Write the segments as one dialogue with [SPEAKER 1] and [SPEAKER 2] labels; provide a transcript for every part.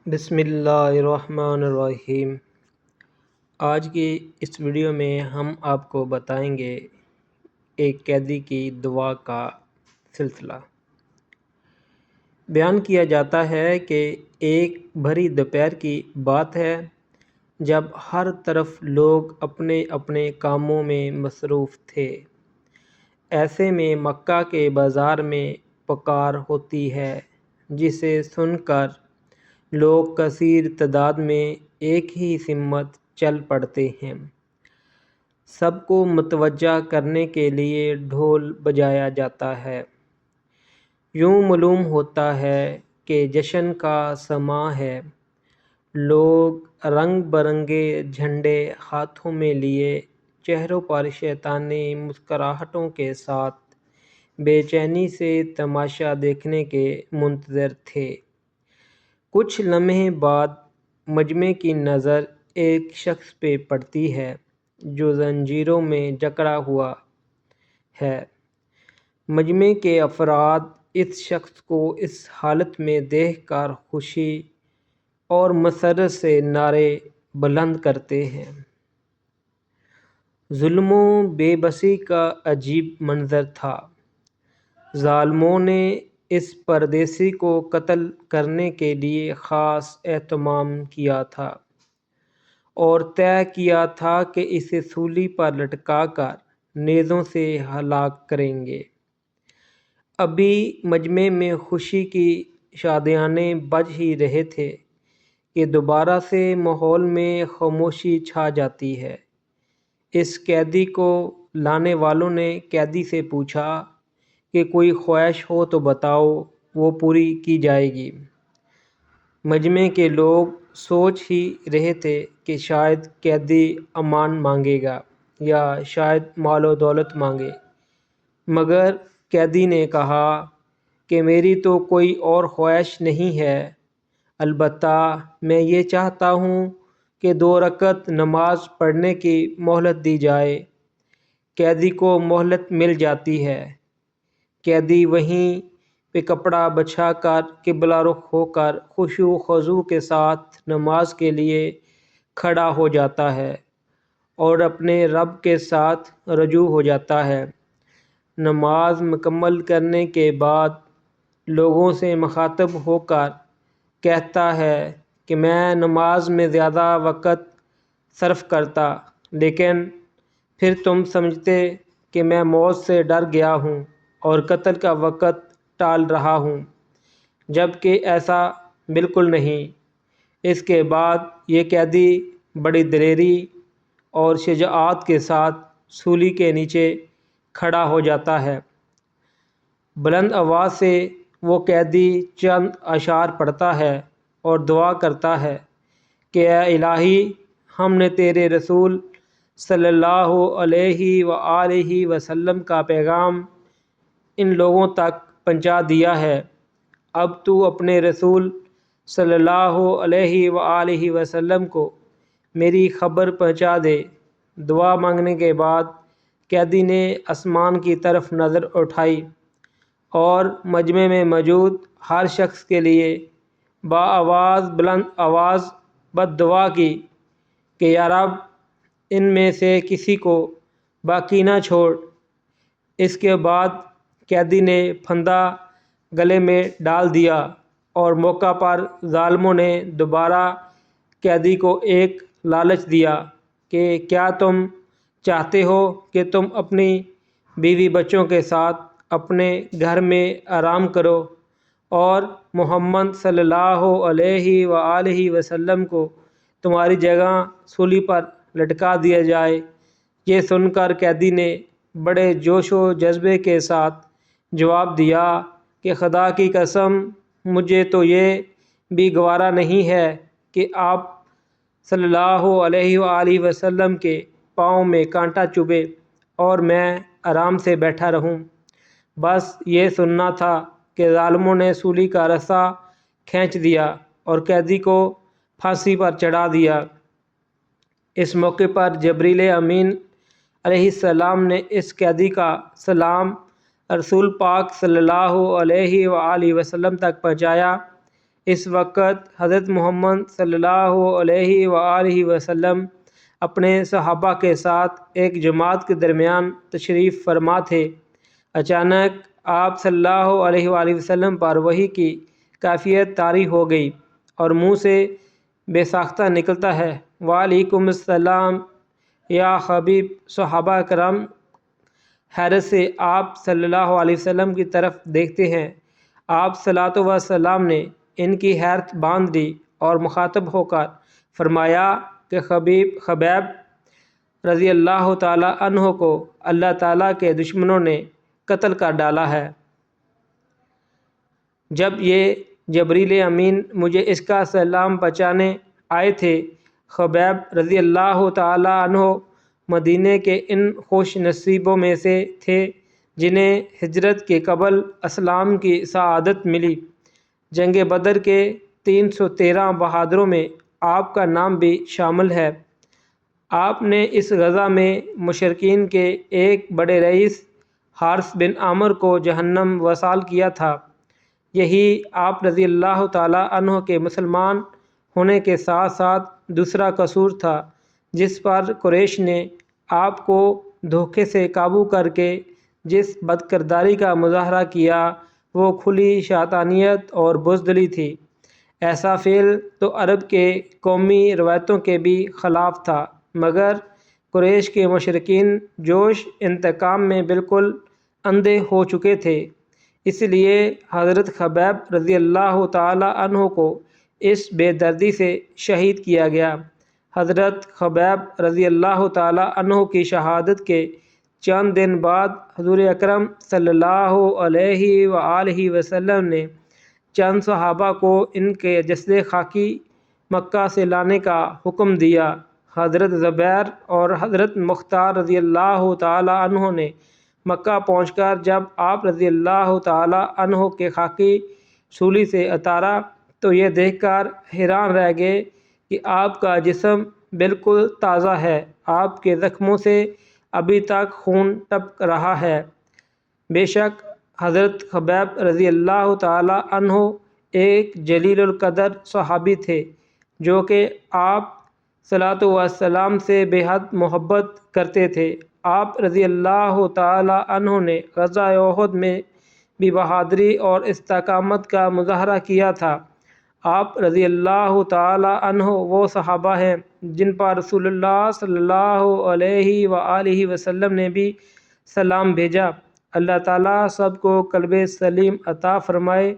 [SPEAKER 1] بسم اللہ الرحمن الرحیم۔ آج کی اس ویڈیو میں ہم آپ کو بتائیں گے ایک قیدی کی دعا کا سلسلہ۔ بیان کیا جاتا ہے کہ ایک بھری دوپہر کی بات ہے جب ہر طرف لوگ اپنے اپنے کاموں میں مصروف تھے۔ ایسے میں مکہ کے بازار میں پکار ہوتی ہے جسے سن کر لوگ کثیر تعداد میں ایک ہی سمت چل پڑتے ہیں۔ سب کو متوجہ کرنے کے لیے ڈھول بجایا جاتا ہے۔ یوں معلوم ہوتا ہے کہ جشن کا سماں ہے۔ لوگ رنگ برنگے جھنڈے ہاتھوں میں لیے چہروں پر شیطانی مسکراہٹوں کے ساتھ بے چینی سے تماشا دیکھنے کے منتظر تھے۔ کچھ لمحے بعد مجمع کی نظر ایک شخص پہ پڑتی ہے جو زنجیروں میں جکڑا ہوا ہے۔ مجمع کے افراد اس شخص کو اس حالت میں دیکھ کر خوشی اور مسرت سے نعرے بلند کرتے ہیں۔ ظلم و بے بسی کا عجیب منظر تھا۔ ظالموں نے اس پردیسی کو قتل کرنے کے لیے خاص اہتمام کیا تھا اور طے کیا تھا کہ اسے سولی پر لٹکا کر نیزوں سے ہلاک کریں گے۔ ابھی مجمع میں خوشی کی شادیانے بج ہی رہے تھے کہ دوبارہ سے ماحول میں خاموشی چھا جاتی ہے۔ اس قیدی کو لانے والوں نے قیدی سے پوچھا کہ کوئی خواہش ہو تو بتاؤ، وہ پوری کی جائے گی۔ مجمع کے لوگ سوچ ہی رہے تھے کہ شاید قیدی امان مانگے گا یا شاید مال و دولت مانگے، مگر قیدی نے کہا کہ میری تو کوئی اور خواہش نہیں ہے، البتہ میں یہ چاہتا ہوں کہ 2 رکعت نماز پڑھنے کی مہلت دی جائے۔ قیدی کو مہلت مل جاتی ہے۔ قیدی وہیں پہ کپڑا بچھا کر قبلہ رخ ہو کر خشوع و خضوع کے ساتھ نماز کے لیے کھڑا ہو جاتا ہے اور اپنے رب کے ساتھ رجوع ہو جاتا ہے۔ نماز مکمل کرنے کے بعد لوگوں سے مخاطب ہو کر کہتا ہے کہ میں نماز میں زیادہ وقت صرف کرتا، لیکن پھر تم سمجھتے کہ میں موت سے ڈر گیا ہوں اور قتل کا وقت ٹال رہا ہوں، جبکہ ایسا بالکل نہیں۔ اس کے بعد یہ قیدی بڑی دلیری اور شجاعت کے ساتھ سولی کے نیچے کھڑا ہو جاتا ہے۔ بلند آواز سے وہ قیدی چند اشعار پڑھتا ہے اور دعا کرتا ہے کہ اے الہی، ہم نے تیرے رسول صلی اللہ علیہ وآلہ وسلم کا پیغام ان لوگوں تک پہنچا دیا ہے، اب تو اپنے رسول صلی اللہ علیہ وآلہ وسلم کو میری خبر پہنچا دے۔ دعا مانگنے کے بعد قیدی نے آسمان کی طرف نظر اٹھائی اور مجمع میں موجود ہر شخص کے لیے بلند آواز بد دعا کی کہ یا رب، ان میں سے کسی کو باقی نہ چھوڑ۔ اس کے بعد قیدی نے پھندا گلے میں ڈال دیا اور موقع پر ظالموں نے دوبارہ قیدی کو ایک لالچ دیا کہ کیا تم چاہتے ہو کہ تم اپنی بیوی بچوں کے ساتھ اپنے گھر میں آرام کرو اور محمد صلی اللہ علیہ وآلہ وسلم کو تمہاری جگہ سولی پر لٹکا دیا جائے۔ یہ سن کر قیدی نے بڑے جوش و جذبے کے ساتھ جواب دیا کہ خدا کی قسم، مجھے تو یہ بھی گوارا نہیں ہے کہ آپ صلی اللہ علیہ وآلہ وسلم کے پاؤں میں کانٹا چبھے اور میں آرام سے بیٹھا رہوں۔ بس یہ سننا تھا کہ ظالموں نے سولی کا رسا کھینچ دیا اور قیدی کو پھانسی پر چڑھا دیا۔ اس موقع پر جبریل امین علیہ السلام نے اس قیدی کا سلام رسول پاک صلی اللہ علیہ وآلہ وسلم تک پہنچایا۔ اس وقت حضرت محمد صلی اللہ علیہ وآلہ وسلم اپنے صحابہ کے ساتھ ایک جماعت کے درمیان تشریف فرما تھے۔ اچانک آپ صلی اللہ علیہ وآلہ وسلم پر وحی کی کیفیت طاری ہو گئی اور منہ سے بے ساختہ نکلتا ہے، وعلیکم السلام یا حبیب۔ صحابہ کرام حیرت سے آپ صلی اللہ علیہ وسلم کی طرف دیکھتے ہیں۔ آپ صلوات و سلام نے ان کی حیرت باندھ دی اور مخاطب ہو کر فرمایا کہ خبیب رضی اللہ تعالی عنہ کو اللہ تعالیٰ کے دشمنوں نے قتل کر ڈالا ہے۔ جب یہ جبریل امین مجھے اس کا سلام پہنچانے آئے تھے، خبیب رضی اللہ تعالی عنہ مدینے کے ان خوش نصیبوں میں سے تھے جنہیں ہجرت کے قبل اسلام کی سعادت ملی۔ جنگ بدر کے 313 بہادروں میں آپ کا نام بھی شامل ہے۔ آپ نے اس غزوہ میں مشرکین کے ایک بڑے رئیس حارث بن عامر کو جہنم وصال کیا تھا۔ یہی آپ رضی اللہ تعالی عنہ کے مسلمان ہونے کے ساتھ ساتھ دوسرا قصور تھا جس پر قریش نے آپ کو دھوکے سے قابو کر کے جس بدکرداری کا مظاہرہ کیا وہ کھلی شیطانیت اور بزدلی تھی۔ ایسا فعل تو عرب کے قومی روایتوں کے بھی خلاف تھا، مگر قریش کے مشرکین جوش انتقام میں بالکل اندھے ہو چکے تھے، اس لیے حضرت خبیب رضی اللہ تعالی عنہ کو اس بے دردی سے شہید کیا گیا۔ حضرت خبیب رضی اللہ تعالی عنہ کی شہادت کے چند دن بعد حضور اکرم صلی اللہ علیہ وآلہ وسلم نے چند صحابہ کو ان کے جسد خاکی مکہ سے لانے کا حکم دیا۔ حضرت زبیر اور حضرت مختار رضی اللہ تعالی عنہ نے مکہ پہنچ کر جب آپ رضی اللہ تعالی عنہ کے خاکی سولی سے اتارا تو یہ دیکھ کر حیران رہ گئے کہ آپ کا جسم بالکل تازہ ہے، آپ کے زخموں سے ابھی تک خون ٹپک رہا ہے۔ بے شک حضرت خبیب رضی اللہ تعالی عنہ ایک جلیل القدر صحابی تھے جو کہ آپ صلوات و سلام سے بے حد محبت کرتے تھے۔ آپ رضی اللہ تعالی عنہ نے غزوہ احد میں بھی بہادری اور استقامت کا مظاہرہ کیا تھا۔ آپ رضی اللہ تعالی عنہ وہ صحابہ ہیں جن پر رسول اللہ صلی اللہ علیہ وآلہ وسلم نے بھی سلام بھیجا۔ اللہ تعالیٰ سب کو قلب سلیم عطا فرمائے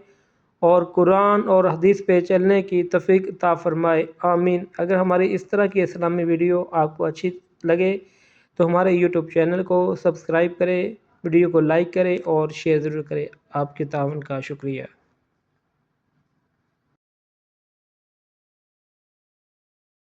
[SPEAKER 1] اور قرآن اور حدیث پہ چلنے کی توفیق عطا فرمائے، آمین۔ اگر ہماری اس طرح کی اسلامی ویڈیو آپ کو اچھی لگے تو ہمارے یوٹیوب چینل کو سبسکرائب کریں، ویڈیو کو لائک کریں اور شیئر ضرور کریں۔ آپ کے تعاون کا شکریہ۔